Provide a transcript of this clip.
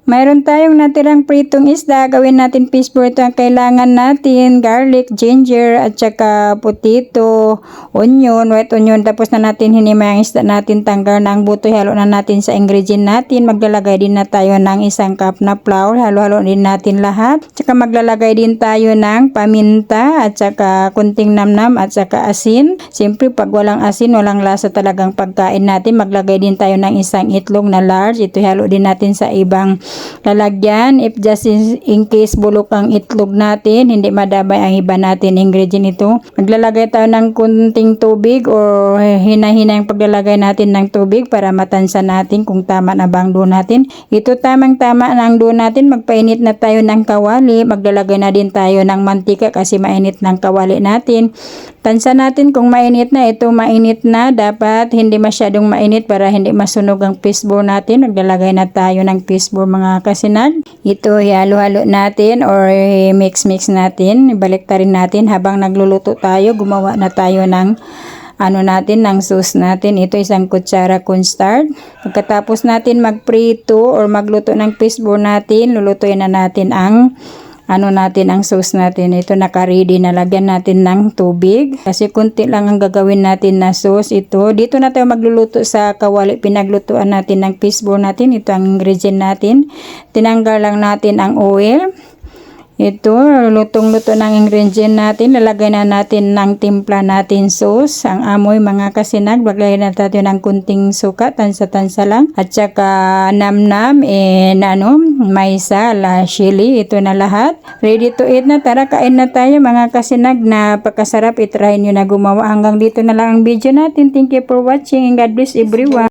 Mayroon tayong natirang pritong isda. Gawin natin fishball. Ito ang kailangan natin. Garlic, ginger, at saka potato, onion, white onion. Tapos na natin hinimay ang isda natin. Tanggal na ang buto. Halo na natin sa ingredient natin. Maglalagay din na tayo ng 1 cup na flour. Halo-halo din natin lahat. At saka maglalagay din tayo ng paminta at saka kunting namnam at saka asin. Siyempre pag walang asin, walang lasa talagang pagkain natin. Maglagay din tayo ng 1 itlog na large. Ito halo din natin sa ibang lalagyan. If just in case bulok ang itlog natin, hindi madamay ang iba natin ingredient ito. Maglalagay tayo ng kunting tubig o hina-hina yung paglalagay natin ng tubig para matansa natin kung tama na bang dough natin. Ito tamang-tama na ang dough natin. Magpainit na tayo ng kawali. Maglalagay na din tayo ng mantika kasi mainit ng kawali natin. Tansa natin kung mainit na. Ito mainit na. Dapat hindi masyadong mainit para hindi masunog ang fishball natin. Maglalagay na tayo ng fishball mga kasinag. Ito halo-halo natin or mix-mix natin. Ibaliktarin natin habang nagluluto tayo. Gumawa na tayo ng ng sauce natin. Ito 1 kutsara cornstarch. Pagkatapos natin magprito or magluto ng fishball natin, lulutuin na natin ang ang sauce natin. Ito naka-ready na, lagyan natin ng tubig. Kasi kunti lang ang gagawin natin na sauce ito. Dito na tayo magluluto sa kawali pinaglutuan natin ng fishball natin. Ito ang ingredient natin. Tinanggal lang natin ang oil. Ito, lutong-luto ng ingredient natin. Lalagay na natin ng timpla natin sauce. Ang amoy mga kasinag. Maglagay na natin ng kunting suka. Tansa-tansa lang. At saka namnam and maysa, chili. Ito na lahat. Ready to eat na. Tara, kain na tayo mga kasinag. Napakasarap. I-try nyo na gumawa. Hanggang dito na lang ang video natin. Thank you for watching and God bless everyone.